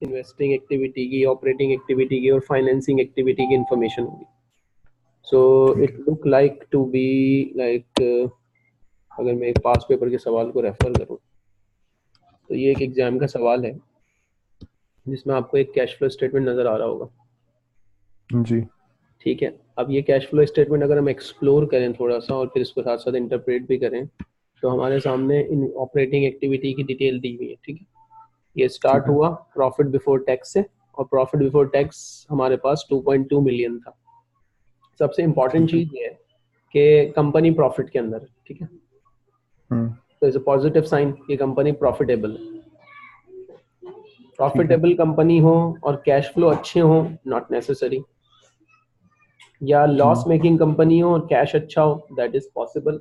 Investing activity की, operating activity की और फाइनेंसिंग एक्टिविटी की इंफॉर्मेशन होगी. So it look like to be like, अगर मैं एक पास पेपर के सवाल को रेफर करूं तो ये एक एग्जाम का सवाल है जिसमें आपको एक कैश फ्लो स्टेटमेंट नजर आ रहा होगा. जी. ठीक है, अब ये कैश फ्लो स्टेटमेंट अगर हम एक्सप्लोर करें थोड़ा सा और फिर इसको साथ साथ इंटरप्रेट भी करें तो हमारे सामने इन ऑपरेटिंग एक्टिविटी की डिटेल दी हुई है. ठीक है, ये स्टार्ट ठीक है. हुआ प्रॉफिट बिफोर टैक्स से और प्रॉफिट बिफोर टैक्स हमारे पास 2.2 मिलियन था. सबसे इंपॉर्टेंट ठीक है. चीज ये है कि कंपनी प्रॉफिट के अंदर है. ठीक है, हम्म. तो इज अ पॉजिटिव साइन कि कंपनी प्रॉफिटेबल है. ठीक है. प्रॉफिटेबल कंपनी हो और कैश फ्लो अच्छे हो नॉट नेसेसरी, या लॉस मेकिंग कंपनी हो और कैश अच्छा हो दैट इज पॉसिबल,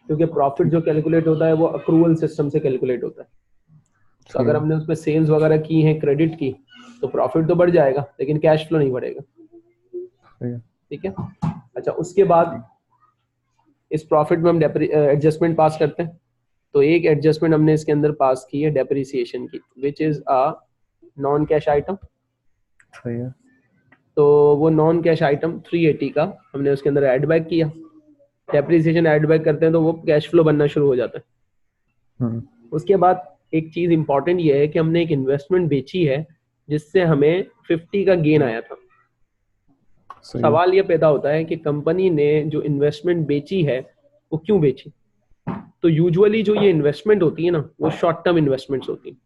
क्योंकि प्रॉफिट ठीक. जो कैलकुलेट होता है वो अक्रूवल सिस्टम से कैलकुलेट होता है. तो ठीक अगर है. हमने उसमें सेल्स वगैरह की है क्रेडिट की तो प्रॉफिट तो बढ़ जाएगा लेकिन कैश फ्लो नहीं बढ़ेगा. ठीक है. ठीक है, अच्छा उसके बाद ठीक. इस प्रॉफिट में हम एडजस्टमेंट पास करते हैं. तो एक एडजस्टमेंट हमने इसके अंदर पास की है डेप्रिसिएशन की, विच is a non cash item. सही है. तो वो नॉन कैश आइटम 380 का हमने उसके अंदर ऐड बैक किया. डेप्रिसिएशन ऐड बैक करते हैं तो वो कैश फ्लो बनना शुरू हो जाता है. हम्म. उसके बाद एक चीज इंपॉर्टेंट ये है कि हमने एक इन्वेस्टमेंट बेची है जिससे हमें 50 का गेन आया था. सही है. सवाल ये पैदा होता है कि कंपनी ने जो इन्वेस्टमेंट बेची है वो क्यों बेची. तो यूजुअली जो ये इन्वेस्टमेंट होती है ना वो शॉर्ट टर्म इन्वेस्टमेंट्स होती हैं.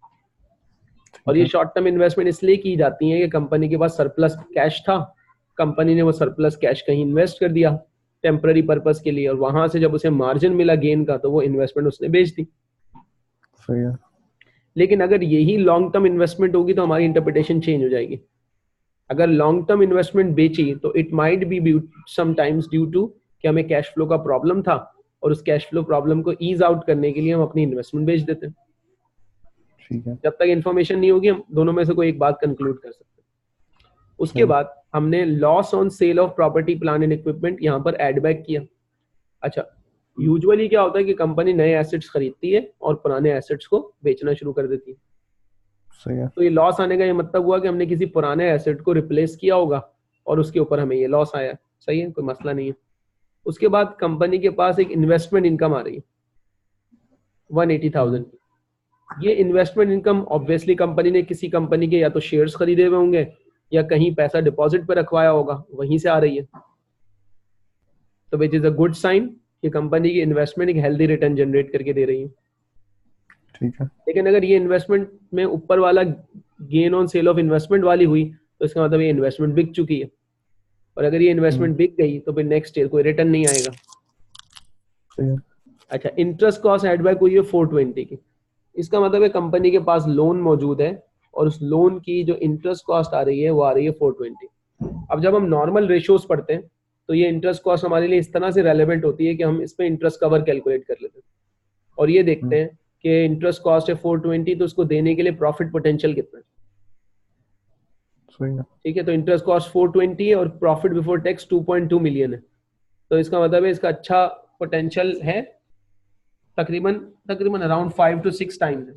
और ठीक ये है. शॉर्ट टर्म इन्वेस्टमेंट इसलिए की जाती हैं कि कंपनी के पास सरप्लस कैश था, कंपनी ने वो सरप्लस कैश कहीं इन्वेस्ट कर दिया टेम्पररी पर्पस के लिए और वहां से जब उसे मार्जिन मिला गेन का तो वो इन्वेस्टमेंट उसने बेच दी. सही है. लेकिन अगर यही लॉन्ग टर्म इन्वेस्टमेंट होगी तो हमारी इंटरप्रिटेशन चेंज हो जाएगी. अगर लॉन्ग टर्म इन्वेस्टमेंट बेची तो it might be sometimes due to कि हमें कैश फ्लो का प्रॉब्लम था और उस कैश फ्लो प्रॉब्लम को ईज आउट करने के लिए हम अपनी इन्वेस्टमेंट बेच देते हैं. ठीक है. जब तक इन्फॉर्मेशन नहीं होगी हम दोनों में से कोई एक बात कंक्लूड कर सकते हैं. उसके सही. बाद हमने loss on sale of property plant and equipment यहाँ पर एड बैक किया. अच्छा, यूजुअली क्या होता है कि कंपनी नए एसेट्स खरीदती है और पुराने एसेट्स को बेचना शुरू कर देती है. सही है. तो ये लॉस आने का ये मतलब हुआ कि हमने किसी पुराने एसेट को रिप्लेस किया होगा और उसके ऊपर हमें ये लॉस आया. सही है, कोई मसला नहीं है. उसके बाद कंपनी के पास एक इन्वेस्टमेंट इनकम आ रही है 180,000. ये इन्वेस्टमेंट इनकम ऑब्वियसली कंपनी ने किसी कंपनी के या तो शेयर्स खरीदे हुए होंगे या कहीं पैसा डिपॉजिट पर रखवाया होगा, वहीं से आ रही है. तो which is a good sign कि कंपनी की इन्वेस्टमेंट एक हेल्दी रिटर्न जनरेट करके दे रही है. ठीक है. लेकिन अगर ये इन्वेस्टमेंट में ऊपर वाला gain on sale of investment वाली हुई तो इसका मतलब ये इन्वेस्टमेंट बिक चुकी है. और अगर ये इन्वेस्टमेंट बिक गई तो फिर नेक्स्ट ईयर कोई रिटर्न नहीं आएगा. सही है. अच्छा, इंटरेस्ट कॉस्ट एडबैक हुई है 420 की. इसका मतलब है कंपनी के पास लोन मौजूद है और उस लोन की जो इंटरेस्ट कॉस्ट आ रही है वो आ रही है 420. अब जब हम नॉर्मल रेशियोज पढ़ते हैं तो ये इंटरेस्ट कॉस्ट हमारे लिए इस तरह से रेलेवेंट होती है कि हम इस पे इंटरेस्ट कवर कैलकुलेट कर लेते हैं और ये देखते हैं कि इंटरेस्ट कॉस्ट है 420 तो उसको देने के लिए प्रॉफिट पोटेंशियल कितना है. सही है. ठीक है, तो इंटरेस्ट कॉस्ट 420 है और प्रॉफिट बिफोर टैक्स 2.2 मिलियन है. तो इसका मतलब है इसका अच्छा पोटेंशियल है, तकरीबन तकरीबन अराउंड 5 to 6 टाइम्स है,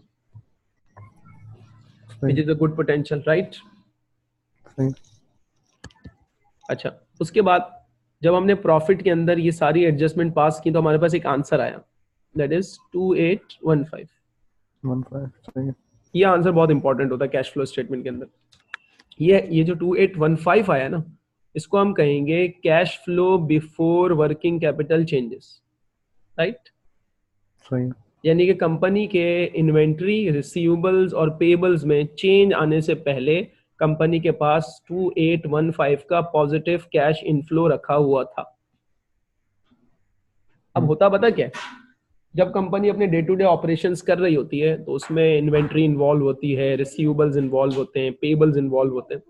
सही. विच is a good potential, right. सही. अच्छा, उसके बाद जब हमने प्रॉफिट के अंदर ये सारी एडजस्टमेंट पास की तो हमारे पास एक आंसर आया, दैट इज 2815. 15. सही है. ये आंसर बहुत इंपॉर्टेंट होता है कैश फ्लो स्टेटमेंट के अंदर. ये जो 2815 आया ना, इसको हम कहेंगे cash flow before working capital changes, right. सही है. यानी कि कंपनी के इन्वेंट्री, रिसीवेबल्स और पेबल्स में चेंज आने से पहले कंपनी के पास 2815 का पॉजिटिव कैश इनफ्लो रखा हुआ था. अब होता पता क्या है, जब कंपनी अपने डे टू डे ऑपरेशंस कर रही होती है तो उसमें इन्वेंट्री इन्वॉल्व होती है, रिसीवेबल्स इन्वॉल्व होते हैं, पेबल्स इन्वॉल्व होते हैं.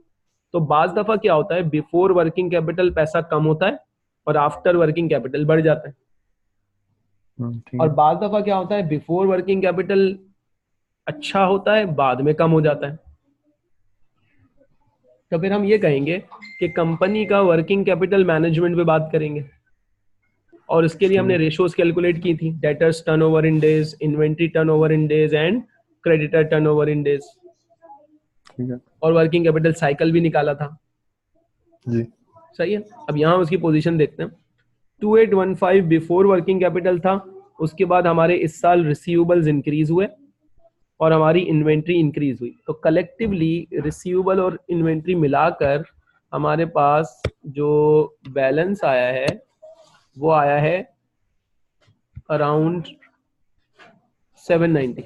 तो बाज दफा क्या होता है, बिफोर वर्किंग कैपिटल पैसा कम होता है और आफ्टर वर्किंग कैपिटल बढ़ जाता है. ठीक और है. बाज दफा क्या होता है, बिफोर वर्किंग कैपिटल अच्छा होता है, बाद में कम हो जाता है. तो फिर हम ये कहेंगे कि कंपनी का वर्किंग कैपिटल मैनेजमेंट पे बात करेंगे और इसके लिए सही हमने है. रेशियोज कैलकुलेट की थी, debtors turnover in days, inventory turnover in days and creditor turnover in days. ठीक है और वर्किंग कैपिटल साइकिल भी निकाला था। जी। सही है। अब यहाँ उसकी पोजीशन देखते हैं। 2815 बिफोर वर्किंग कैपिटल था, उसके बाद हमारे इस साल रिसीवेबल्स इंक्रीज हुए और हमारी इन्वेंट्री इंक्रीज हुई, तो कलेक्टिवली रिसीवेबल और इन्वेंट्री मिलाकर हमारे पास जो बैलेंस आया है वो आया है अराउंड 790।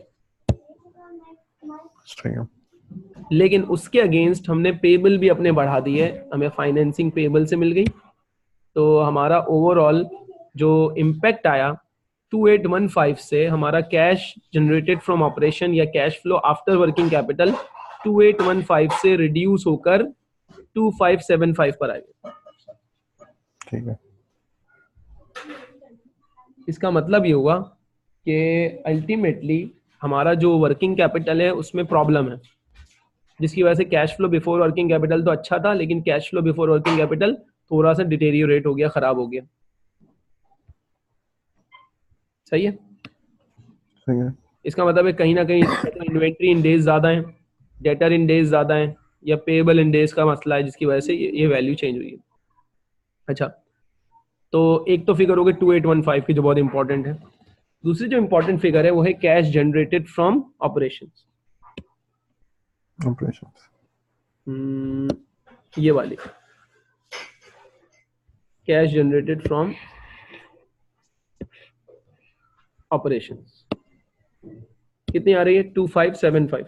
सही है। लेकिन उसके अगेंस्ट हमने पेबल भी अपने बढ़ा दिए, हमें फाइनेंसिंग पेबल से मिल गई, तो हमारा ओवरऑल जो इम्पैक्ट आया 2815 से हमारा कैश जनरेटेड फ्रॉम ऑपरेशन या cash flow after working capital 2815 से रिड्यूस होकर 2575 पर आ गया। ठीक है। इसका मतलब ये हुआ कि अल्टीमेटली हमारा जो वर्किंग कैपिटल है उसमें प्रॉब्लम है, जिसकी वजह से cash flow before working capital तो अच्छा था, लेकिन cash flow before working capital थोड़ा सा डिटेरियोरेट हो गया, खराब हो गया। सही है। सही है। इसका मतलब है कहीं ना कहीं इन्वेंट्री इन डेज ज्यादा है, डेटर इन डेज ज्यादा है, या पेबल इन डेज का मसला है जिसकी वजह से ये वैल्यू चेंज हुई है। अच्छा, तो एक तो फिगर हो गई 2815 की जो बहुत इंपॉर्टेंट है। दूसरी जो इंपॉर्टेंट फिगर है वो है cash generated from operations. Operations. ये वाली कैश जनरेटेड फ्रॉम ऑपरेशंस कितनी आ रही है? 2575।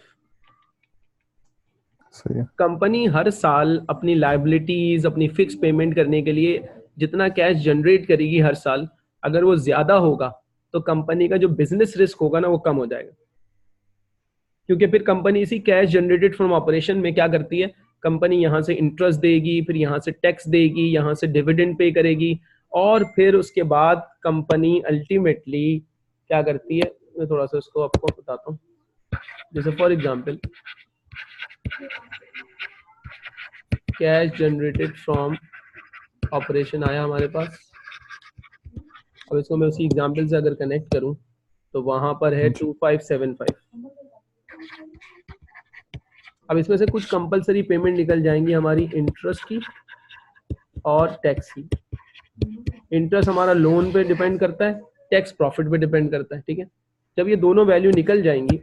सही है। कंपनी हर साल अपनी लायबिलिटीज, अपनी फिक्स पेमेंट करने के लिए जितना कैश जनरेट करेगी हर साल, अगर वो ज्यादा होगा तो कंपनी का जो बिजनेस रिस्क होगा ना वो कम हो जाएगा। क्योंकि फिर कंपनी इसी कैश जनरेटेड फ्रॉम ऑपरेशन में क्या करती है, कंपनी यहाँ से इंटरेस्ट देगी, फिर यहाँ से टैक्स देगी, यहाँ से डिविडेंड पे करेगी, और फिर उसके बाद कंपनी अल्टीमेटली क्या करती है, मैं थोड़ा सा इसको आपको बताता हूँ। जैसे for example cash generated from operation आया हमारे पास, अब इसको मैं उसी एग्जाम्पल से अगर कनेक्ट करूं तो वहां पर है 2575। अब इसमें से कुछ कंपलसरी पेमेंट निकल जाएंगी हमारी इंटरेस्ट की और टैक्स की। इंटरेस्ट हमारा लोन पे डिपेंड करता है, टैक्स प्रॉफिट पे डिपेंड करता है। ठीक है, जब ये दोनों वैल्यू निकल जाएंगी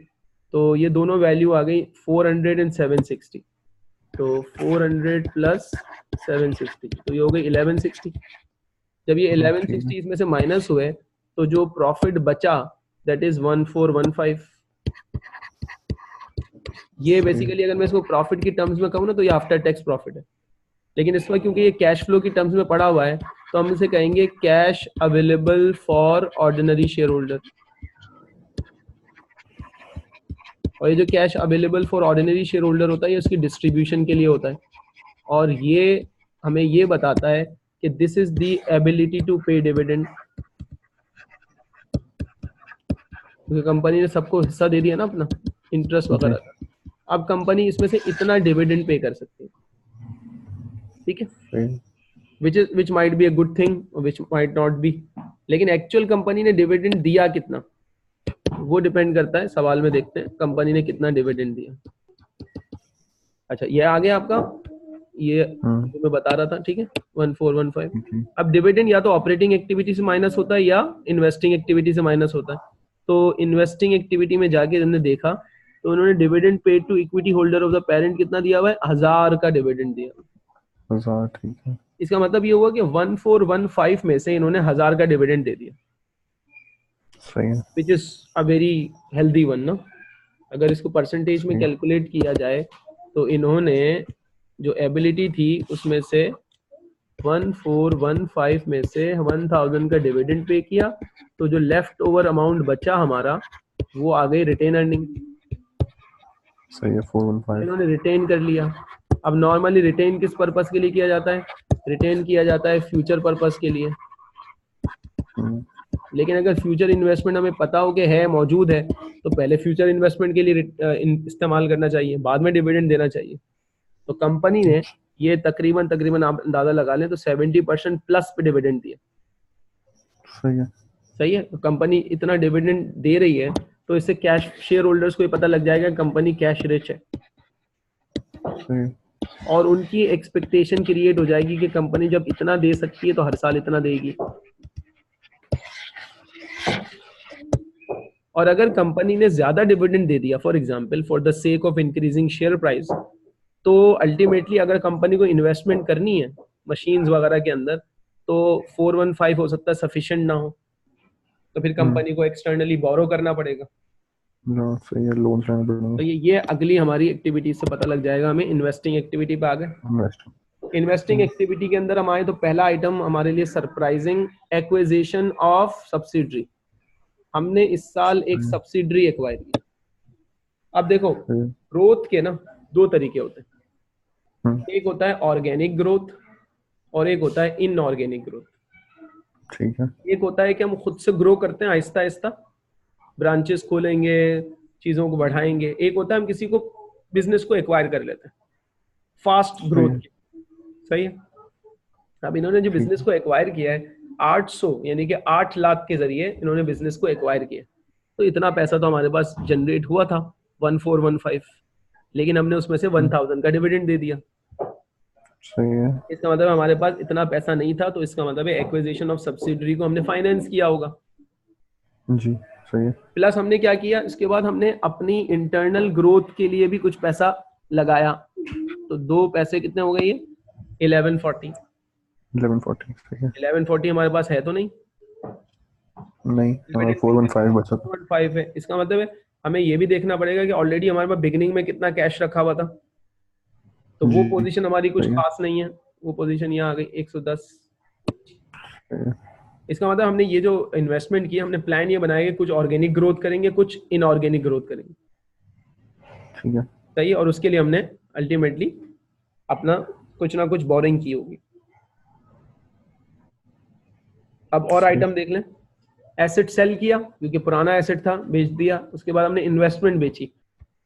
तो ये दोनों वैल्यू आ गई 400 एंड 760, तो 400 प्लस 760 तो ये हो गई 1160। जब ये 1160 इसमें से माइनस हुए तो जो प्रॉफिट बचा दैट इज 1415। ये बेसिकली अगर मैं इसको प्रॉफिट की टर्म्स में कहूँ ना तो ये आफ्टर टैक्स प्रॉफिट है, लेकिन इसमें क्योंकि ये कैश फ्लो की टर्म्स में पड़ा हुआ है तो हम इसे कहेंगे cash available for ordinary share holder. और ये जो cash available for ordinary share holder होता है ये उसकी डिस्ट्रीब्यूशन के लिए होता है, और ये हमें ये बताता है कि this is the ability to pay dividend. क्योंकि कंपनी ने सबको हिस्सा दे दिया ना अपना इंटरेस्ट वगैरह का, अब कंपनी इसमें से इतना डिविडेंड पे कर सकती है। ठीक है, which might be a good thing which might not be, लेकिन एक्चुअल कंपनी ने डिविडेंड दिया कितना वो डिपेंड करता है। सवाल में देखते हैं कंपनी ने कितना डिविडेंड दिया। अच्छा, ये आ गया आपका, ये जो मैं बता रहा था। ठीक है, 1415। अब डिविडेंड या तो ऑपरेटिंग एक्टिविटी से माइनस होता है या इन्वेस्टिंग एक्टिविटी से माइनस होता है। तो इन्वेस्टिंग एक्टिविटी में जाके हमने देखा तो उन्होंने dividend paid to equity holder of the parent कितना दिया हुआ है? 1000 का डिविडेंड दिया। 1000। ठीक है। इसका मतलब ये हुआ कि 1415 में से इन्होंने 1000 का डिविडेंड दे दिया। सही है। विच is a very healthy one ना। अगर इसको परसेंटेज में कैलकुलेट किया जाए तो इन्होंने जो एबिलिटी थी उसमें से 1415 में से 1000 का डिविडेंड पे किया, तो जो लेफ्ट ओवर अमाउंट बचा हमारा वो आ गई रिटेन अर्निंग। सही है। 415 इन्होंने रिटेन कर लिया। अब नॉर्मली रिटेन किस पर्पस के लिए किया जाता है? रिटेन किया जाता है फ्यूचर पर्पस के लिए। लेकिन अगर फ्यूचर इन्वेस्टमेंट हमें पता हो कि है, मौजूद है, तो पहले फ्यूचर इन्वेस्टमेंट के लिए इस्तेमाल करना चाहिए, बाद में डिविडेंड देना चाहिए। तो कंपनी ने ये तकरीबन आप अंदाजा लगा लें तो 70% प्लस पे डिविडेंड दिया। सही है। सही है, तो कंपनी इतना डिविडेंड दे रही है तो इससे कैश शेयर होल्डर्स को ये पता लग जाएगा कंपनी कैश रिच है। सही है। और उनकी एक्सपेक्टेशन क्रिएट हो जाएगी कि कंपनी जब इतना दे सकती है तो हर साल इतना देगी। और अगर कंपनी ने ज्यादा डिविडेंड दे दिया for example for the sake of increasing share price, तो अल्टीमेटली अगर कंपनी को इन्वेस्टमेंट करनी है मशीन्स वगैरह के अंदर, तो 415 हो सकता है सफिशिएंट ना हो, तो फिर कंपनी को एक्सटर्नली बोरो करना पड़ेगा। हाँ सही है, लोन लेना तो पड़ेगा। ये अगली हमारी एक्टिविटी से पता लग जाएगा हमें। इन्वेस्टिंग एक्टिविटी पे आ गए। इन्वेस्ट। इन्वेस्टिंग एक्टिविटी के अंदर हम आए तो पहला आइटम हमारे लिए सरप्राइजिंग एक्विजिशन ऑफ सब्सिडरी। हमने इस साल एक सब्सिडरी एक्वायर की। अब देखो ग्रोथ के ना दो तरीके होते हैं, एक होता है ऑर्गेनिक ग्रोथ और एक होता है इनऑर्गेनिक ग्रोथ। ठीक है। एक होता है कि हम खुद से ग्रो करते हैं आहिस्ता आहिस्ता, ब्रांचेस खोलेंगे, चीजों को बढ़ाएंगे। एक होता है हम किसी को बिजनेस को एक्वायर कर लेते हैं फास्ट सही ग्रोथ है। के। सही है। अब इन्होंने जो ठीक बिजनेस को एक्वायर किया है 800 यानी कि 8 लाख के जरिए इन्होंने बिजनेस को एक्वायर किया, तो इतना पैसा तो हमारे पास जनरेट हुआ था 1415, लेकिन हमने उसमें से 1000 का डिविडेंड दे दिया। सही है। इसका मतलब हमारे पास इतना पैसा नहीं था, तो इसका मतलब है एक्विजिशन ऑफ सब्सिडरी को हमने फाइनेंस किया होगा। जी सही है। प्लस हमने क्या किया, इसके बाद हमने अपनी इंटरनल ग्रोथ के लिए भी कुछ पैसा लगाया, तो दो पैसे कितने हो गए ये 1140। 1140 सही है। 1140 हमारे पास है तो नहीं, नहीं, हमारा 415 बचा था। 415 है। इसका मतलब है हमें ये भी देखना पड़ेगा कि ऑलरेडी हमारे पास बिगिनिंग में कितना कैश रखा हुआ था, तो वो जी पोजीशन हमारी कुछ सही है। खास नहीं है, वो पोजीशन यहाँ आ गई 110। सही है। इसका मतलब हमने ये जो इन्वेस्टमेंट की, हमने प्लान ये बनाया कि कुछ ऑर्गेनिक ग्रोथ करेंगे, कुछ इनऑर्गेनिक ग्रोथ करेंगे। ठीक है। सही है। और उसके लिए हमने अल्टीमेटली अपना कुछ ना कुछ बोरिंग की होगी। अब और सही। आइटम देख लें। एसेट सेल किया क्योंकि पुराना एसेट था, बेच दिया। उसके बाद हमने इन्वेस्टमेंट बेची,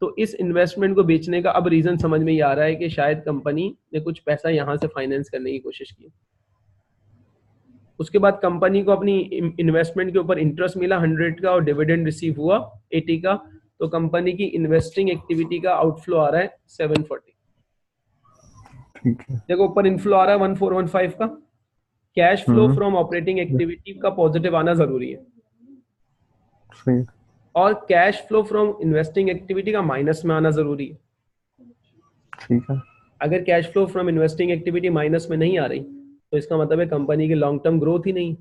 तो इस इन्वेस्टमेंट को बेचने का अब रीजन समझ में ये आ रहा है कि शायद कंपनी ने कुछ पैसा यहां से फाइनेंस करने की कोशिश की। उसके बाद कंपनी को अपनी इन्वेस्टमेंट के ऊपर इंटरेस्ट मिला 100 का और डिविडेंड रिसीव हुआ 80 का, तो कंपनी की इन्वेस्टिंग एक्टिविटी का आउटफ्लो आ रहा है 740। ठीक है। देखो ऊपर इनफ्लो आ रहा है 1415 का। कैश फ्लो फ्रॉम ऑपरेटिंग ठीक है। एक्टिविटी का पॉजिटिव आना जरूरी है, सही है। और cash flow from investing activity का माइनस में आना जरूरी है। ठीक है। अगर cash flow from investing activity minus में नहीं आ रही, तो इसका मतलब है कंपनी की लॉन्ग टर्म ग्रोथ ही नहीं।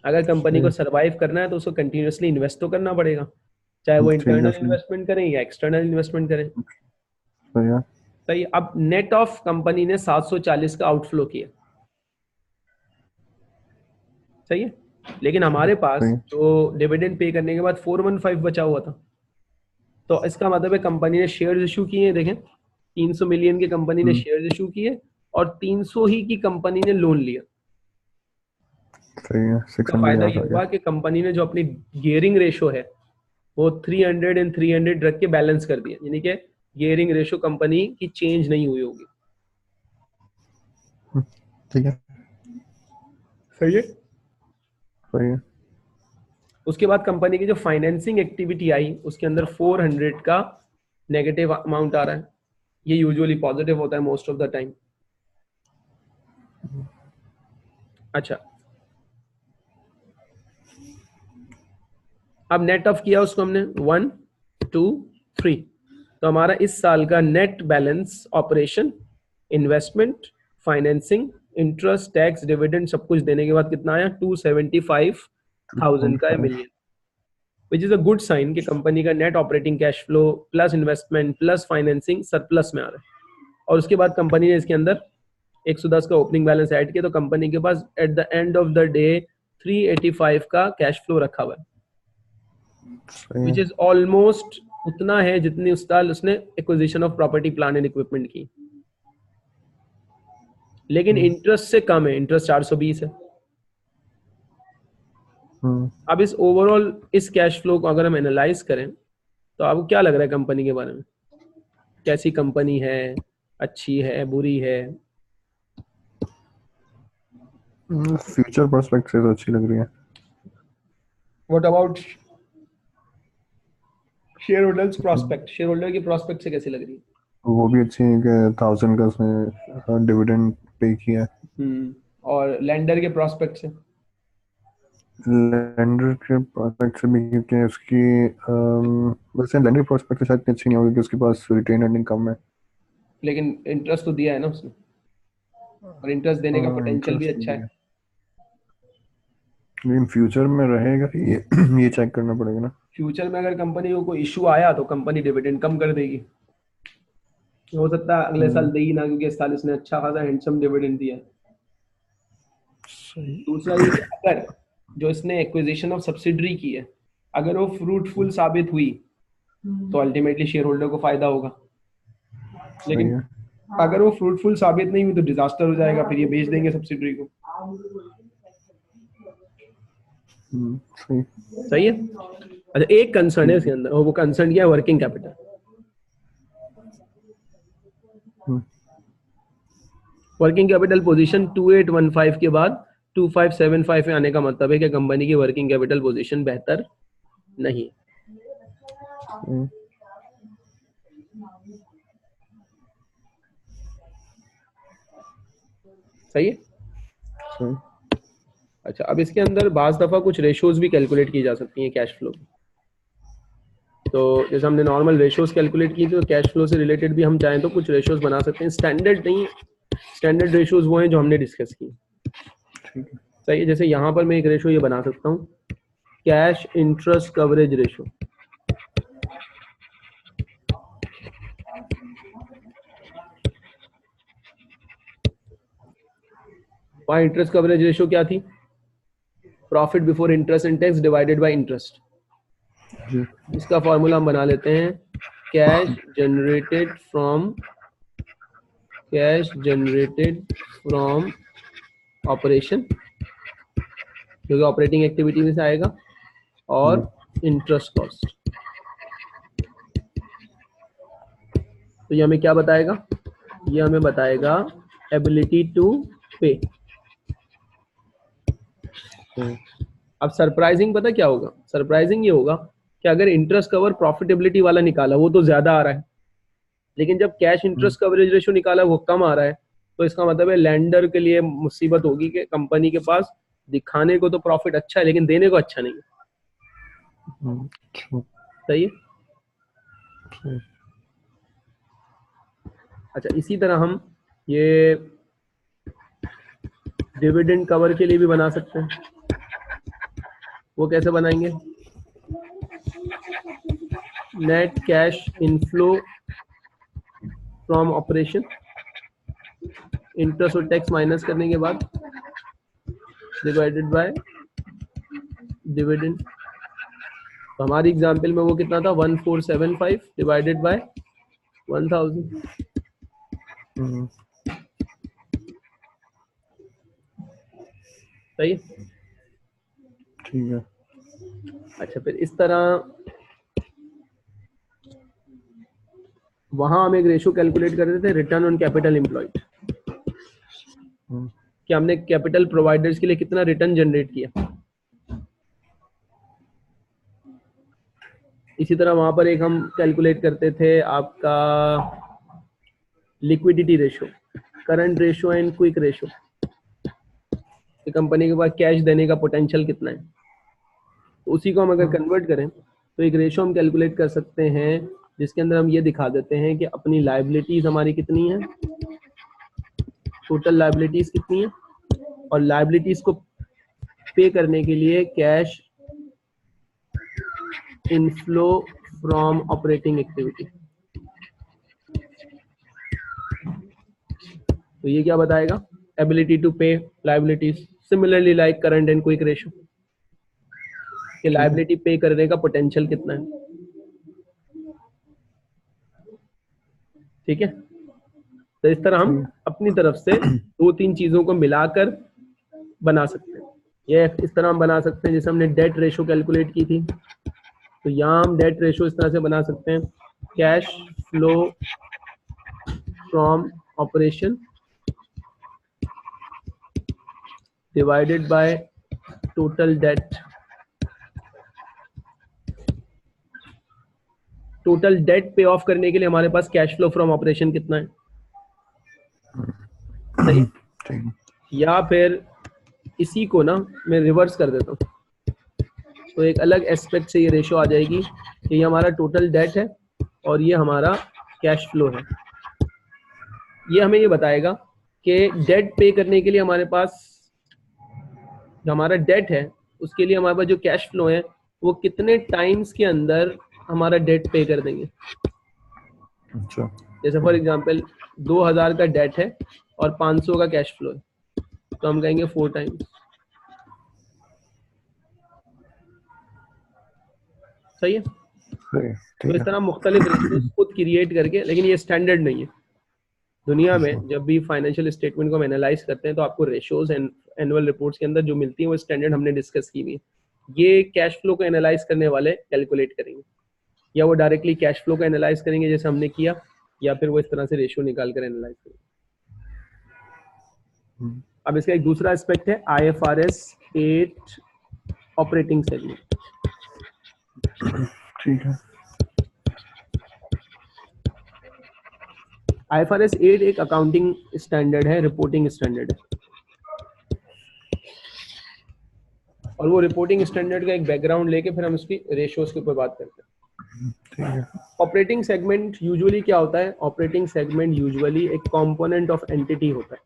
अगर कंपनी सही को है। सरवाइव करना है तो उसको कंटिन्यूअसली इन्वेस्ट तो करना पड़ेगा, चाहे वो ठीक है। इंटरनल सही इन्वेस्टमेंट करें या एक्सटर्नल इन्वेस्टमेंट करें। सही है। सही। अब नेट ऑफ कंपनी ने 740 का आउटफ्लो किया। सही है। लेकिन हमारे पास सही है। जो डिविडेंड पे करने के बाद 415 बचा हुआ था, तो इसका मतलब है कंपनी ने शेयर इशू किए। देखें 300 मिलियन की कंपनी ने शेयर इशू किए और 300 ही की कंपनी ने लोन लिया। सही है। इसका 600 फायदा यहाँ ये आ गया। हुआ कि कंपनी ने जो अपनी गियरिंग रेशो है वो 300 एंड 300 रख के बैलेंस कर दिया, यानी कि गियरिंग रेशो कंपनी की चेंज नहीं हुई होगी। ठीक है। सही है। सही है। उसके बाद कंपनी की जो फाइनेंसिंग एक्टिविटी आई उसके अंदर 400 का नेगेटिव अमाउंट आ रहा है। ये यूजुअली पॉजिटिव होता है मोस्ट ऑफ द टाइम। अच्छा, अब नेट ऑफ किया उसको हमने 1 2 3, तो हमारा इस साल का net balance operation, investment, financing, interest, tax, dividend सब कुछ देने के बाद कितना आया 275,000 का है 275। Million, which is a good sign कि कंपनी का net operating cash flow plus investment plus financing surplus में आ रहा है। और उसके बाद कंपनी ने इसके अंदर 110 का ओपनिंग बैलेंस ऐड किया, तो कंपनी के पास at the end of the day 385 का कैश फ्लो रखा हुआ है, सही विच है। इज ऑलमोस्ट उतना है जितनी उस साल उसने acquisition of property plant and equipment की। लेकिन इंटरेस्ट से कम है, इंटरेस्ट 420 है। अब इस ओवरऑल इस कैश फ्लो को अगर हम एनालाइज करें तो आपको क्या लग रहा है कंपनी के बारे में? कैसी कंपनी है, अच्छी है, बुरी है? फ्यूचर पर्सपेक्टिव तो अच्छी लग रही है। What about share holders prospect, share holder की प्रॉस्पेक्ट से कैसी लग रही है? वो भी अच्छी है कि 1000 का उसने डिविडेंड पे किया है। और लैंडर के प्रॉस्पेक्ट से? लैंडर के प्रोस्पेक्ट से भी, क्योंकि उसकी वैसे लैंडर के प्रोस्पेक्ट से शायद इतनी अच्छी नहीं होगी, क्योंकि उसके पास रिटेन अर्निंग कम है। लेकिन इंटरेस्ट तो दिया है ना उसने, और इंटरेस्ट देने का पोटेंशियल भी इंटरेस्ट अच्छा भी है। है, लेकिन फ्यूचर में रहेगा ये ये चेक करना पड़ेगा ना। फ्यूचर में अगर कंपनी को कोई इशू आया तो कंपनी डिविडेंड कम कर देगी, हो सकता है अगले साल हम्म, देगी ना, क्योंकि इस साल इसने अच्छा खासा हैंडसम डिविडेंड दिया है। सही। दूसरा ये कि अगर जो इसने एक्विजिशन ऑफ सब्सिडरी की है, अगर वो फ्रूटफुल साबित हुई तो अल्टीमेटली शेयर होल्डर को फायदा होगा। सही लेकिन है। अगर वो फ्रूटफुल साबित नहीं हुई तो डिजास्टर हो जाएगा, फिर ये बेच देंगे सब्सिडरी को। सही। सही है। अच्छा, एक कंसर्न है इसके अंदर, और वो कंसर्न क्या है? Working capital. Hmm, working capital position 2815 के बाद 2575 में आने का मतलब है कि कंपनी की वर्किंग कैपिटल पोजीशन बेहतर नहीं। सही। सही है। सही। अच्छा, अब इसके अंदर बाज दफा कुछ रेशियोज भी कैलकुलेट की जा सकती हैं कैश फ्लो की। तो जैसे हमने नॉर्मल रेशियोज कैलकुलेट की थी, तो कैश फ्लो से रिलेटेड भी हम चाहें तो कुछ रेशियोज बना सकते हैं। स्टैंडर्ड नहीं, स्टैंडर्ड रेशियोज वो हैं जो हमने डिस्कस की। ठीक है। सही है। जैसे यहाँ पर मैं एक रेशियो ये बना सकता हूँ, कैश इंटरेस्ट कवरेज रेशियो। वहाँ इंटरेस्ट कवरेज रेशियो क्या थी? Profit before interest and tax divided by interest. जी। इसका फॉर्मूला हम बना लेते हैं, कैश जनरेटेड फ्रॉम ऑपरेशन, जो कि ऑपरेटिंग एक्टिविटी में से आएगा, जी। और इंटरेस्ट कॉस्ट। तो ये हमें क्या बताएगा? ये हमें बताएगा एबिलिटी टू पे। सही। अब सरप्राइजिंग पता क्या होगा? सरप्राइजिंग ये होगा कि अगर इंटरेस्ट कवर प्रॉफिटेबिलिटी वाला निकाला वो तो ज्यादा आ रहा है, लेकिन जब कैश इंटरेस्ट कवरेज रेशियो निकाला वो कम आ रहा है, तो इसका मतलब है लैंडर के लिए मुसीबत होगी कि कंपनी के पास दिखाने को तो प्रॉफिट अच्छा है लेकिन देने को अच्छा नहीं है। अच्छा। सही है। सही। अच्छा, इसी तरह हम ये डिविडेंड कवर के लिए भी बना सकते हैं। वो कैसे बनाएंगे? Net cash inflow from operation, interest और टैक्स माइनस करने के बाद, डिवाइडेड बाय डिविडेंड। तो हमारी एग्जांपल में वो कितना था? 1475 डिवाइडेड बाय 1000। हम्म, सही है। ठीक है। अच्छा, फिर इस तरह वहां हम एक रेशियो कैलकुलेट कर रहे थे, रिटर्न ऑन कैपिटल एम्प्लॉयड, कि हमने कैपिटल प्रोवाइडर्स के लिए कितना रिटर्न जनरेट किया। इसी तरह वहां पर एक हम कैलकुलेट करते थे आपका liquidity ratio, current ratio and quick ratio, कि कंपनी के पास कैश देने का पोटेंशियल कितना है। तो उसी को हम अगर कन्वर्ट करें तो एक रेशियो हम कैलकुलेट कर सकते हैं, जिसके अंदर हम ये दिखा देते हैं कि अपनी लायबिलिटीज हमारी कितनी है, टोटल लायबिलिटीज कितनी है, और लायबिलिटीज को पे करने के लिए cash inflow from operating activity. तो ये क्या बताएगा? एबिलिटी टू पे liabilities, similarly like current and quick ratio, कि ठीक है। लायबिलिटी पे करने का पोटेंशियल कितना है। ठीक है। तो इस तरह हम सही है। अपनी तरफ से दो तीन चीजों को मिलाकर बना सकते हैं। ये इस तरह हम बना सकते हैं, जैसे हमने डेट रेशियो कैलकुलेट की थी, तो यहाँ हम डेट रेशियो इस तरह से बना सकते हैं, cash flow from operation divided by total date. Total date पे ऑफ करने के लिए हमारे पास कैश फ्लो फ्रॉम ऑपरेशन कितना है, सही है? ठीक है। या फिर इसी को ना मैं रिवर्स कर देता हूँ, तो एक अलग एस्पेक्ट से ये रेशो आ जाएगी कि ये हमारा टोटल डेट है और ये हमारा कैश फ्लो है। ये हमें ये बताएगा कि डेट पे करने के लिए हमारे पास जो हमारा डेट है उसके लिए हमारे पास जो कैश फ्लो है वो कितने टाइम्स के अंदर हमारा डेट पे कर देंगे। अच्छा, जैसे फॉर एग्जांपल 2000 का डेट है और 500 का कैश फ्लो है, तो हम कहेंगे 4 टाइम्स। सही है? सही, तो ठीक इस है। तरह मुख्तलिफ रेशियोज खुद क्रिएट करके, लेकिन ये स्टैंडर्ड नहीं है दुनिया में। जब भी फाइनेंशियल स्टेटमेंट को हम एनालाइज करते हैं तो आपको रेशियोज एनुअल रिपोर्ट्स के अंदर जो मिलती है वो स्टैंडर्ड हमने डिस्कस की हुई है। ये कैश फ्लो को एनालाइज करने वाले कैलकुलेट करेंगे, या वो डायरेक्टली कैश फ्लो को एनालाइज करेंगे जैसे हमने किया, या फिर वो इस तरह से रेशियो निकाल कर एनालाइज करेंगे। अब इसका एक दूसरा एस्पेक्ट है IFRS 8 ऑपरेटिंग सेगमेंट। ठीक है। IFRS 8 एक अकाउंटिंग स्टैंडर्ड है, रिपोर्टिंग स्टैंडर्ड है, और वो रिपोर्टिंग स्टैंडर्ड का एक बैकग्राउंड लेके फिर हम उसकी रेशियोज के ऊपर बात करते हैं। ठीक है। ऑपरेटिंग सेगमेंट यूजुअली क्या होता है? ऑपरेटिंग सेगमेंट यूजुअली एक कंपोनेंट ऑफ एंटिटी होता है,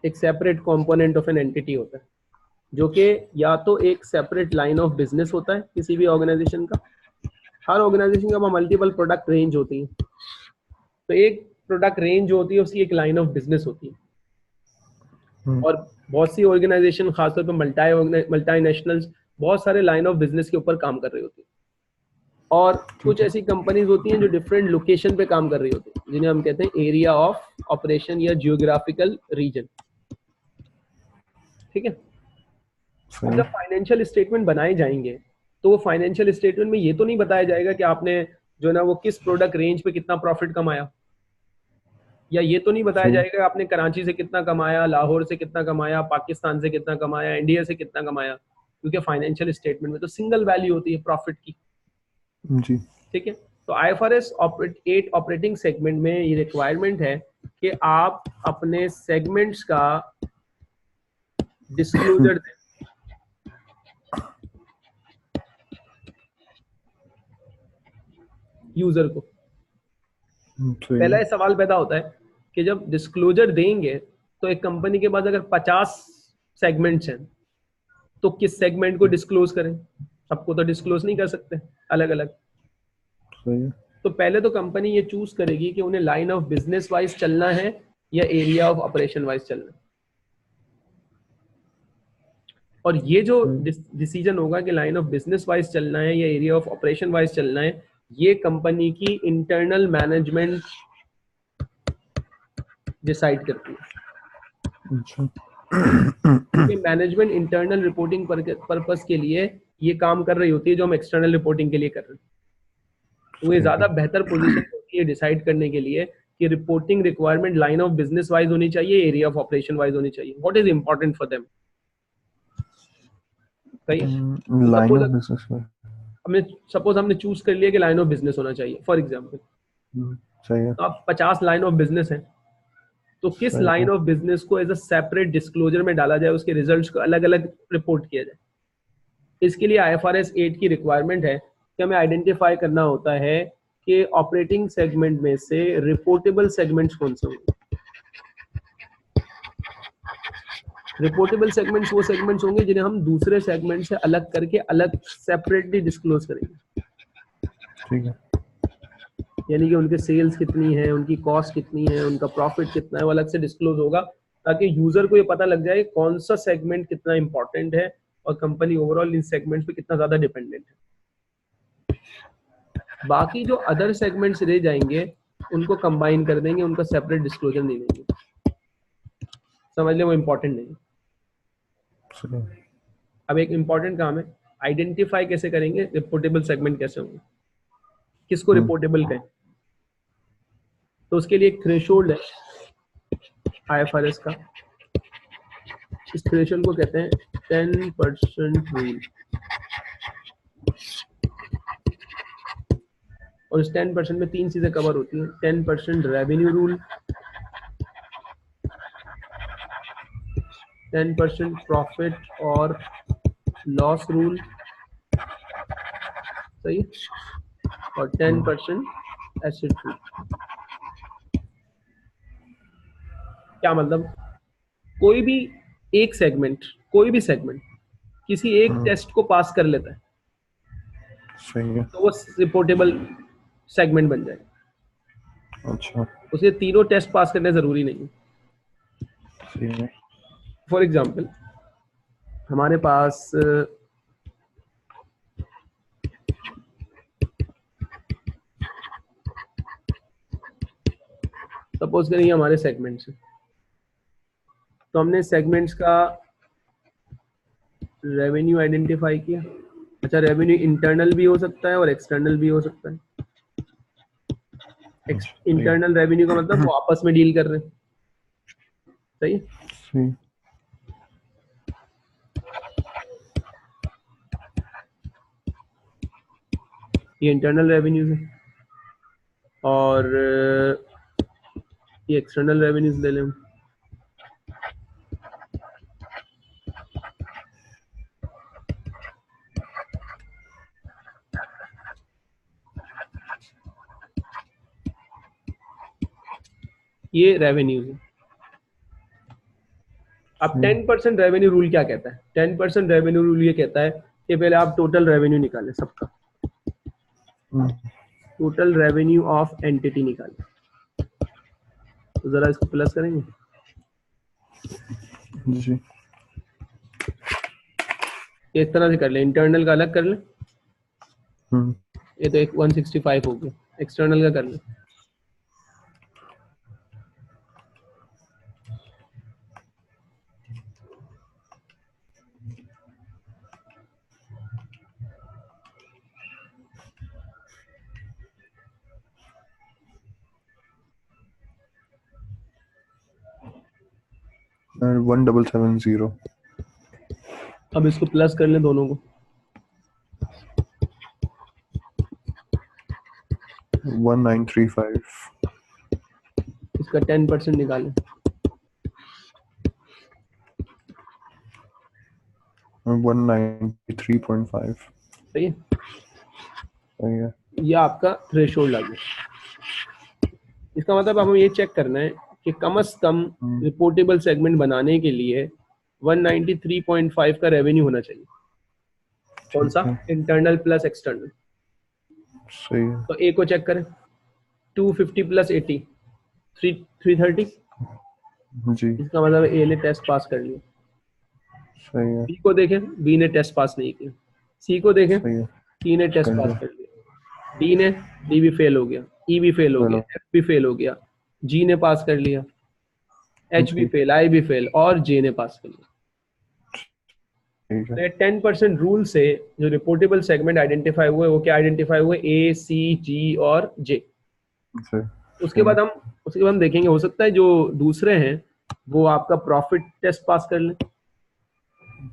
एक separate component of an entity होता है, जो कि या तो एक सेपरेट लाइन ऑफ बिजनेस होता है किसी भी ऑर्गेनाइजेशन का। हर ऑर्गेनाइजेशन का मल्टीपल प्रोडक्ट रेंज होती है, तो एक प्रोडक्ट रेंज होती है उसकी एक लाइन ऑफ बिजनेस होती है। और बहुत सी ऑर्गेनाइजेशन खासतौर पर मल्टीनेशनल्स बहुत सारे लाइन ऑफ बिजनेस के ऊपर काम कर रही होती है, और कुछ ऐसी कंपनीज होती हैं जो डिफरेंट लोकेशन पे काम कर रही होती है, जिन्हें हम कहते हैं एरिया ऑफ ऑपरेशन या जियोग्राफिकल रीजन। ठीक है? अब जब फाइनेंशियल स्टेटमेंट बनाए जाएंगे तो वो फाइनेंशियल स्टेटमेंट में ये तो नहीं बताया जाएगा कि आपने जो ना वो किस प्रोडक्ट रेंज पे कितना प्रॉफिट कमाया, या ये तो नहीं बताया जाएगा आपने कराची से कितना कमाया, लाहौर से कितना कमाया, पाकिस्तान से कितना कमाया, इंडिया से कितना कमाया, क्योंकि फाइनेंशियल स्टेटमेंट में तो सिंगल वैल्यू होती है प्रॉफिट की जी। ठीक है? तो IFRS 8 ऑपरेटिंग सेगमेंट में ये रिक्वायरमेंट है कि आप अपने सेगमेंट्स का डिस्क्लोजर दें। यूजर को पहला सवाल पैदा होता है कि जब डिस्क्लोजर देंगे तो एक कंपनी के पास अगर 50 सेगमेंट्स हैं तो किस सेगमेंट को डिस्क्लोज करें? सबको तो डिस्क्लोज नहीं कर सकते अलग अलग। तो पहले तो कंपनी ये चूज करेगी कि उन्हें लाइन ऑफ बिजनेस वाइज चलना है या एरिया ऑफ ऑपरेशन वाइज चलना है, और ये जो डिसीजन होगा कि लाइन ऑफ बिजनेस वाइज चलना है या एरिया ऑफ ऑपरेशन वाइज चलना है, ये कंपनी की इंटरनल मैनेजमेंट डिसाइड करती है। मैनेजमेंट इंटरनल रिपोर्टिंग पर्पस के लिए ये काम कर रही होती है जो हम एक्सटर्नल रिपोर्टिंग के लिए कर रहे हैं, तो ये ज्यादा बेहतर पोजीशन होती है डिसाइड करने के लिए कि reporting requirement line of business wise होनी चाहिए, एरिया ऑफ ऑपरेशन वाइज होनी चाहिए, what is important for them. Line of business में सपोज हमने चूज कर लिया कि लाइन ऑफ बिजनेस होना चाहिए फॉर एग्जांपल, सही है। तो आप 50 लाइन ऑफ बिजनेस है, तो किस लाइन ऑफ बिजनेस को एज अ सेपरेट डिस्क्लोजर में डाला जाए, उसके रिजल्ट्स को अलग अलग रिपोर्ट किया जाए। इसके लिए IFRS 8 की रिक्वायरमेंट है कि हमें आइडेंटिफाई करना होता है कि ऑपरेटिंग सेगमेंट में से रिपोर्टेबल सेगमेंट्स कौन से होंगे। रिपोर्टेबल सेगमेंट्स वो सेगमेंट्स होंगे जिन्हें हम दूसरे सेगमेंट से अलग करके अलग सेपरेटली डिस्क्लोज करेंगे। ठीक है? यानी कि उनके सेल्स कितनी है, उनकी कॉस्ट कितनी है, उनका प्रॉफिट कितना है, वो अलग से डिस्क्लोज होगा, ताकि यूजर को ये पता लग जाए कौन सा सेगमेंट कितना इंपॉर्टेंट है और कंपनी ओवरऑल इन सेगमेंट्स पे कितना ज्यादा डिपेंडेंट है। बाकी जो अदर सेगमेंट्स रह जाएंगे उनको कंबाइन कर देंगे, उनका सेपरेट डिस्क्लोजर नहीं देंगे। समझ लें, वो इंपॉर्टेंट नहीं। अब एक इंपॉर्टेंट काम है, आइडेंटिफाई कैसे करेंगे रिपोर्टेबल सेगमेंट कैसे होंगे, किसको रिपोर्टेबल कहें। तो उसके लिए एक थ्रेशोल्ड है IFRS का, इस थ्रेशोल्ड को कहते हैं 10% रूल। और इस 10% में 3 चीजें कवर होती हैं। 10% रेवेन्यू रूल, 10% प्रॉफिट और लॉस रूल, सही, और 10% एसेट रूल। क्या मतलब, कोई भी एक सेगमेंट, कोई भी सेगमेंट किसी एक टेस्ट को पास कर लेता है सही है। तो वो रिपोर्टेबल सेगमेंट बन जाएगा। अच्छा, उसे तीनों टेस्ट पास करने जरूरी नहीं। सही है। फॉर एग्जाम्पल हमारे पास सपोज करेंगे हमारे सेगमेंट्स हैं, तो हमने सेगमेंट्स का रेवेन्यू आइडेंटिफाई किया। अच्छा, रेवेन्यू इंटरनल भी हो सकता है और एक्सटर्नल भी हो सकता है। इंटरनल रेवेन्यू का मतलब वो आपस में डील कर रहे हैं, सही है। सही। ये इंटरनल रेवेन्यूज है और ये एक्सटर्नल रेवेन्यूज ले लें हम। ये रेवेन्यूज है। अब 10% रेवेन्यू रूल क्या कहता है? 10% रेवेन्यू रूल ये कहता है कि पहले आप टोटल रेवेन्यू निकालें सबका, टोटल रेवेन्यू ऑफ एंटिटी निकालें। तो जरा इसको प्लस करेंगे जी। इस तरह से कर लें, इंटरनल का अलग कर लें, हम्म। ये तो एक 165 हो गया। एक्सटर्नल का कर लें, और 1770। अब इसको प्लस कर लें दोनों को, 1935। इसका 10% निकालें, 193.5। सही है। सही है। ये आपका थ्रेशोल्ड आ गया। इसका मतलब अब हमें ये चेक करना है कि कम से कम रिपोर्टेबल सेगमेंट बनाने के लिए 193.5 का रेवेन्यू होना चाहिए। कौन सा? Internal plus external. सही है। तो ए को चेक करें, 250 प्लस 80, 330। जी। इसका मतलब ए ने टेस्ट पास कर लिया। सही है। बी को देखें, बी ने टेस्ट पास नहीं किया। सी को देखें, सही है। सी ने टेस्ट कर पास लिया। कर लिया। डी ने, डी भी फेल हो गया, ई भी फेल हो गया, एफ भी फेल हो गया, जी ने पास कर लिया, एच भी जी। फेल, आई भी फेल और जे ने पास कर लिया। ठीक है। 10% रूल से जो रिपोर्टेबल सेगमेंट आइडेंटिफाई हुए वो क्या आइडेंटिफाई हुए? ए, सी, जी और जे। सही। उसके बाद हम देखेंगे, हो सकता है जो दूसरे हैं वो आपका प्रॉफिट टेस्ट पास कर लें।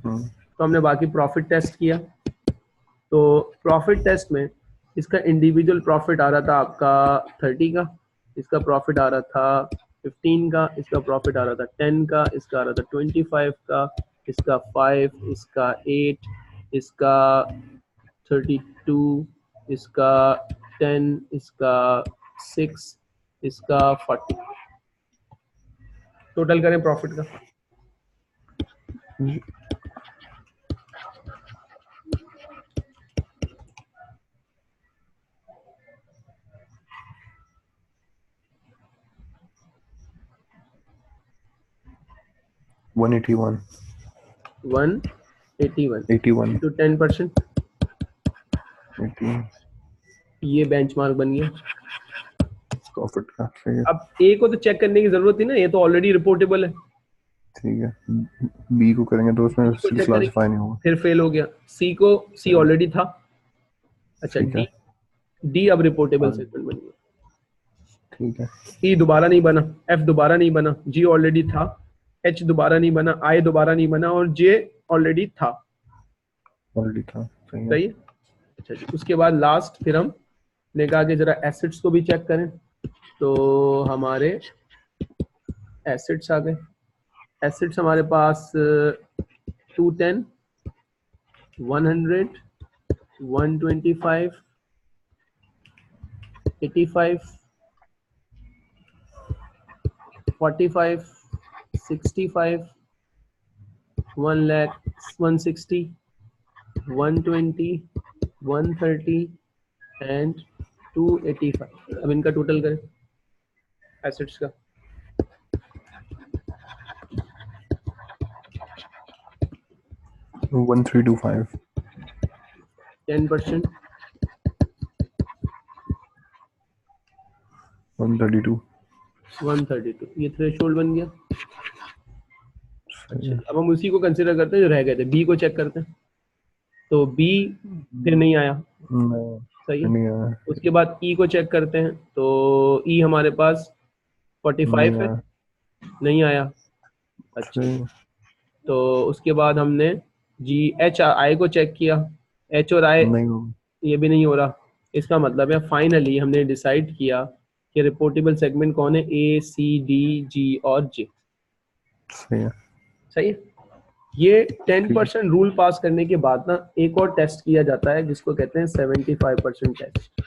तो हमने बाकी प्रॉफिट टेस्ट किया, तो प्रॉफिट टेस्ट में इसका इंडिविजुअल प्रॉफिट आ रहा था आपका 30 का, इसका प्रॉफिट आ रहा था 15 का, इसका प्रॉफिट आ रहा था 10 का, इसका आ रहा था 25 का, इसका 5, इसका 8, इसका 32, इसका 10, इसका 6, इसका 40। टोटल करें प्रॉफिट का, जी। 181। 181 81। इंटू 10%, 18 ये बेंचमार्क बन गया। प्रॉफिट का। सही है। अब ए को तो चेक करने की जरूरत थी ना, ये तो ऑलरेडी रिपोर्टेबल है। ठीक है। बी को करेंगे तो उसमें सी को चेक क्लासिफाई नहीं करेंगे, होगा। फिर फेल हो गया। सी ऑलरेडी था। अच्छा, ठीक है। डी अब रिपोर्टेबल हाँ, सेगमेंट बन गया। ठीक है। ई दोबारा नहीं बना, एफ दोबारा नहीं बना, जी ऑलरेडी था, एच दोबारा नहीं बना, आई दोबारा नहीं बना और जे ऑलरेडी था। ऑलरेडी था। सही है। सही है। अच्छा जी, उसके बाद लास्ट फिर हम ने कहा कि जरा एसेट्स को भी चेक करें, तो हमारे एसेट्स आ गए। एसेट्स हमारे पास 210, 100, 125, 85, 45, 65, 1 lakh, 160, 120, 130 एंड 285। अब इनका टोटल करें एसेट्स का। वन 325 10%, 132 132। ये थ्रेशोल्ड बन गया। सही है। अब हम उसी को कंसिडर करते हैं जो रह गए थे। बी को चेक करते हैं, तो बी फिर नहीं आया, नहीं, सही है। नहीं आया, उसके बाद ई को चेक करते हैं, तो ई हमारे पास 45 नहीं है, आया, नहीं आया। अच्छा, सही है। तो उसके बाद हमने जी एच आई को चेक किया, एच और आई नहीं होगा, ये भी नहीं हो रहा। इसका मतलब है फाइनली हमने डिसाइड किया कि रिपोर्टेबल सेगमेंट कौन है, ए सी डी जी और जे। सही है, सही है। ये ठीक है। 10% रूल पास करने के बाद ना एक और टेस्ट किया जाता है जिसको कहते हैं 75% टेस्ट।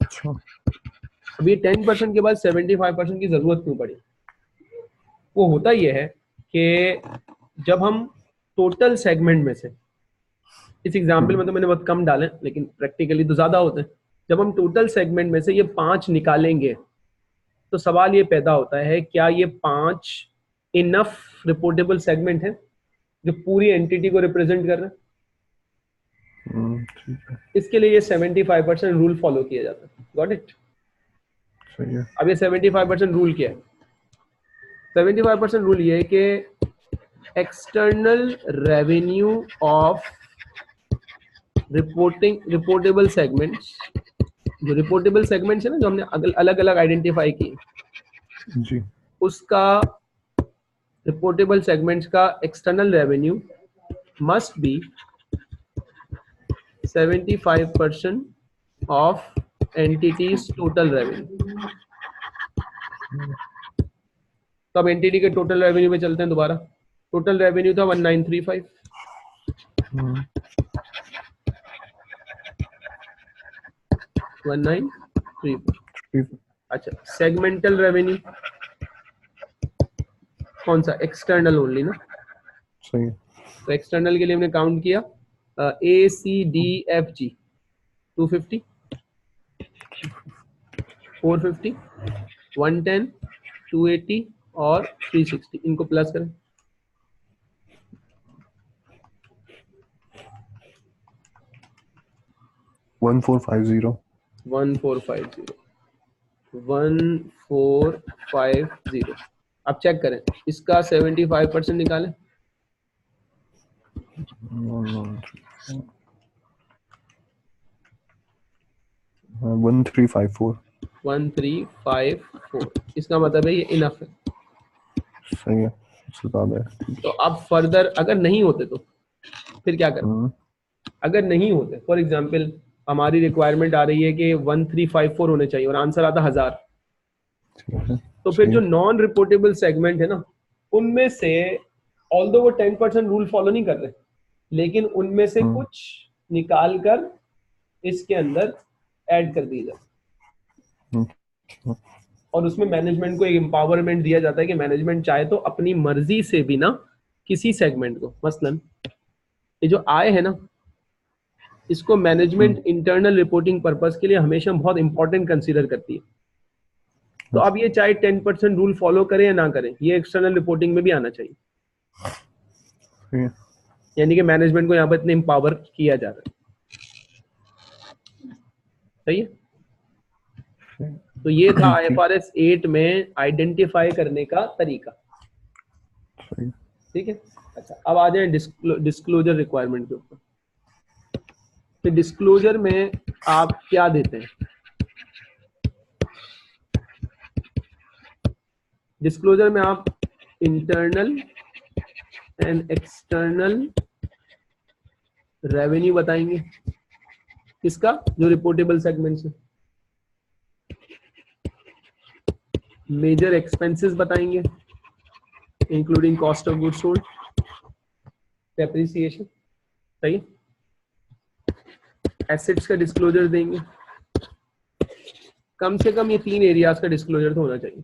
अच्छा, अब ये 10% के बाद 75% की जरूरत क्यों पड़ी? वो होता ये है कि जब हम टोटल सेगमेंट में से, इस एग्जाम्पल में तो मैंने बहुत कम डाले लेकिन प्रैक्टिकली तो ज्यादा होते हैं, जब हम टोटल सेगमेंट में से ये 5 निकालेंगे तो सवाल ये पैदा होता है क्या ये 5 इनफ रिपोर्टेबल सेगमेंट है जो पूरी एंटिटी को रिप्रेजेंट कर रहे हैं? ठीक है, इसके लिए ये 75% रूल फॉलो किया जाता है। Got it? सही है। अब ये 75% रूल क्या है? 75% रूल ये है कि external revenue of reportable segments, जो रिपोर्टेबल सेगमेंट्स है ना जो हमने अलग अलग आइडेंटिफाई किए, जी, उसका रिपोर्टेबल सेगमेंट्स का external revenue must be 75% of entities total revenue. तो अब एंटिटी के टोटल रेवेन्यू पे चलते हैं दोबारा। टोटल रेवेन्यू था 1935, हम्म, 1935। ठीक है, अच्छा, सेगमेंटल रेवेन्यू कौन सा? एक्सटर्नल ओनली ना। सही है। तो एक्सटर्नल के लिए हमने काउंट किया ए सी डी एफ जी 250, 450, 110, 280 और 360। इनको प्लस करें। 1450 1450, 1450। अब चेक करें, इसका 75% निकालें। 1354 1354। इसका मतलब है ये इनफ है। सही है, उससे ज्यादा है, ठीक तो है। अब फर्दर अगर नहीं होते तो फिर क्या करें? अगर नहीं होते, फॉर एग्जाम्पल हमारी रिक्वायरमेंट आ रही है कि 1354 होने चाहिए और आंसर आता 1000, ठीक है, तो फिर सही जो है। नॉन रिपोर्टेबल सेगमेंट है ना, उनमें से ऑल्दो वो 10% रूल फॉलो नहीं कर रहे, लेकिन उनमें से कुछ निकाल कर इसके अंदर ऐड कर दिए जाते, और उसमें मैनेजमेंट को एक एम्पावरमेंट दिया जाता है कि मैनेजमेंट चाहे तो अपनी मर्जी से भी ना किसी सेगमेंट को, मसलन ये जो आय है ना, इसको मैनेजमेंट इंटरनल रिपोर्टिंग पर्पस के लिए हमेशा बहुत इंपॉर्टेंट कंसीडर करती है। तो अब ये चाहे 10% रूल फॉलो करें या ना करें, ये एक्सटर्नल रिपोर्टिंग में भी आना चाहिए। सही है, यानी कि मैनेजमेंट को यहाँ पर इतने एम्पावर किया जा रहा है। सही है। तो ये था ठीक, IFRS 8 में आइडेंटिफाई करने का तरीका। सही है। ठीक है। अच्छा, अब आ जाए डिस्क्लोजर रिक्वायरमेंट के ऊपर। तो डिस्क्लोजर में आप क्या देते हैं? डिस्क्लोजर में आप इंटरनल एंड एक्सटर्नल रेवेन्यू बताएंगे। किसका? जो रिपोर्टेबल सेगमेंट्स है। मेजर एक्सपेंसेस बताएंगे including cost of goods sold, depreciation, सही। एसेट्स का डिस्क्लोजर देंगे, कम से कम ये 3 एरियाज का डिस्क्लोजर तो होना चाहिए।